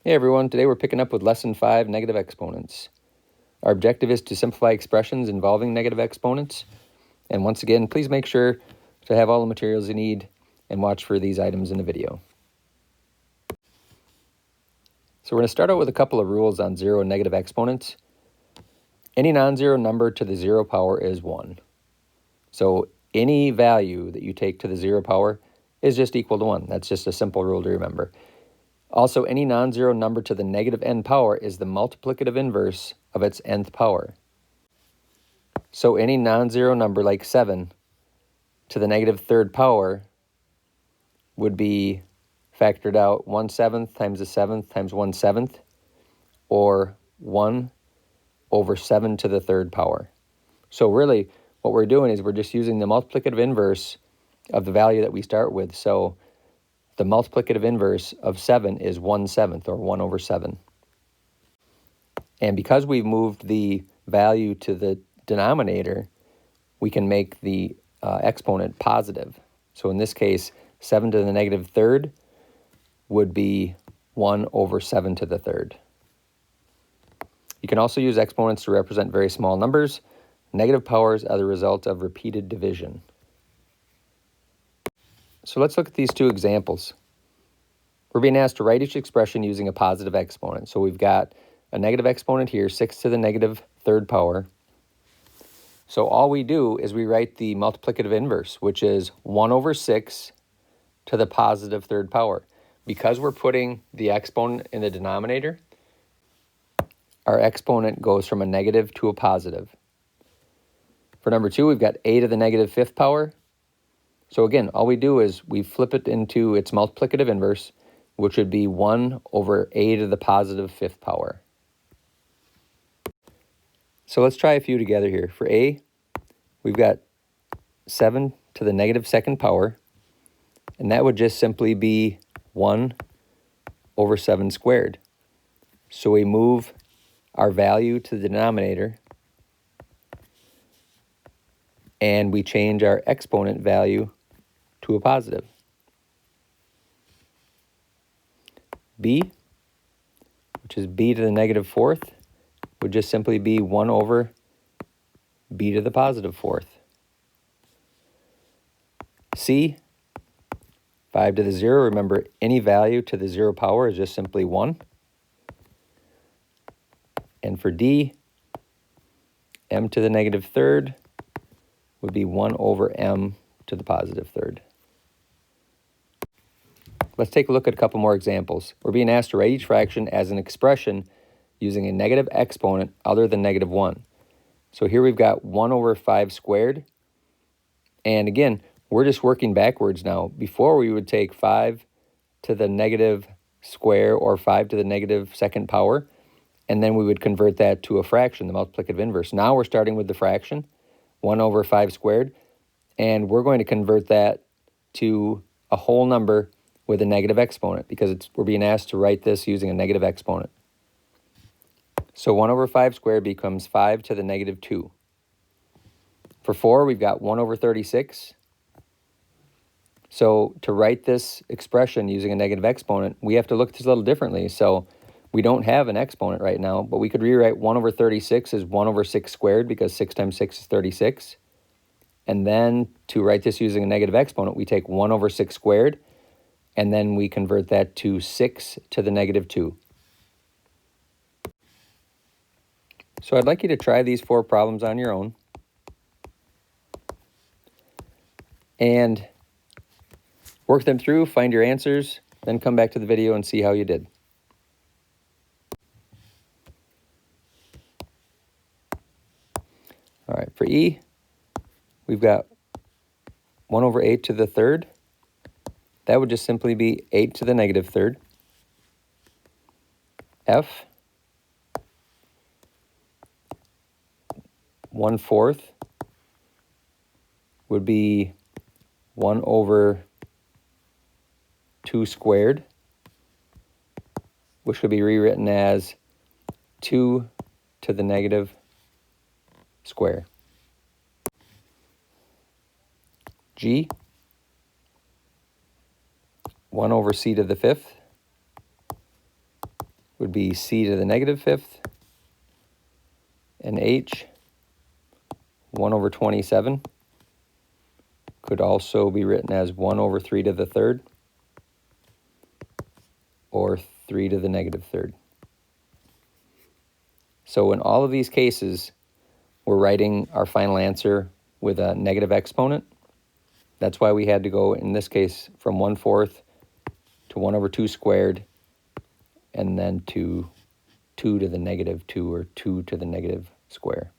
Hey everyone, today we're picking up with Lesson 5, Negative Exponents. Our objective is to simplify expressions involving negative exponents. And once again, please make sure to have all the materials you need and watch for these items in the video. So we're going to start out with a couple of rules on zero and negative exponents. Any non-zero number to the zero power is 1. So any value that you take to the zero power is just equal to 1. That's just a simple rule to remember. Also, any non-zero number to the negative n power is the multiplicative inverse of its nth power. So any non-zero number like 7 to the negative third power would be factored out 1/7 times a 7th times 1/7, or 1 over 7 to the third power. So really, what we're doing is we're just using the multiplicative inverse of the value that we start with. So the multiplicative inverse of 7 is 1/7, or 1 over 7. And because we've moved the value to the denominator, we can make the exponent positive. So in this case, 7 to the negative third would be 1 over 7 to the third. You can also use exponents to represent very small numbers. Negative powers are the result of repeated division. So let's look at these two examples. We're being asked to write each expression using a positive exponent. So we've got a negative exponent here, 6 to the negative third power. So all we do is we write the multiplicative inverse, which is 1 over 6 to the positive third power. Because we're putting the exponent in the denominator, our exponent goes from a negative to a positive. For number 2, we've got a to the negative fifth power. So again, all we do is we flip it into its multiplicative inverse, which would be 1 over a to the positive fifth power. So let's try a few together here. For a, we've got 7 to the negative second power, and that would just simply be 1 over 7 squared. So we move our value to the denominator, and we change our exponent value to a positive. B, which is b to the negative fourth, would just simply be 1 over b to the positive fourth. C, 5 to the 0, remember any value to the 0 power is just simply 1. And for D, m to the negative third would be 1 over m to the positive third. Let's take a look at a couple more examples. We're being asked to write each fraction as an expression using a negative exponent other than negative 1. So here we've got 1 over 5 squared. And again, we're just working backwards now. Before we would take 5 to the negative square, or 5 to the negative second power, and then we would convert that to a fraction, the multiplicative inverse. Now we're starting with the fraction, 1 over 5 squared, and we're going to convert that to a whole number with a negative exponent, because we're being asked to write this using a negative exponent. So 1 over 5 squared becomes 5 to the negative 2. For 4, we've got 1 over 36. So to write this expression using a negative exponent, we have to look at this a little differently. So we don't have an exponent right now, but we could rewrite 1 over 36 as 1 over 6 squared, because 6 times 6 is 36. And then to write this using a negative exponent, we take 1 over 6 squared, and then we convert that to 6 to the negative 2. So I'd like you to try these 4 problems on your own. And work them through, find your answers, then come back to the video and see how you did. All right, for E, we've got 1 over 8 to the third. That would just simply be 8 to the negative third. F, 1/4 would be 1 over 2 squared, which could be rewritten as 2 to the negative square. G, 1 over c to the fifth. would be c to the negative fifth, and h, 1 over 27, could also be written as 1 over 3 to the third, or 3 to the negative third. So in all of these cases, we're writing our final answer with a negative exponent. That's why we had to go, in this case, from 1/4 to 1 over 2 squared, and then to 2 to the negative 2, or 2 to the negative square.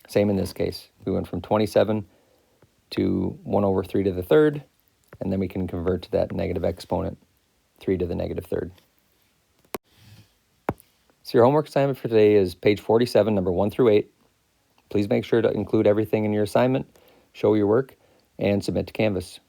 Same in this case. We went from 27 to 1 over 3 to the third, and then we can convert to that negative exponent, 3 to the negative third. So your homework assignment for today is page 47, number 1 through 8. Please make sure to include everything in your assignment, show your work, and submit to Canvas.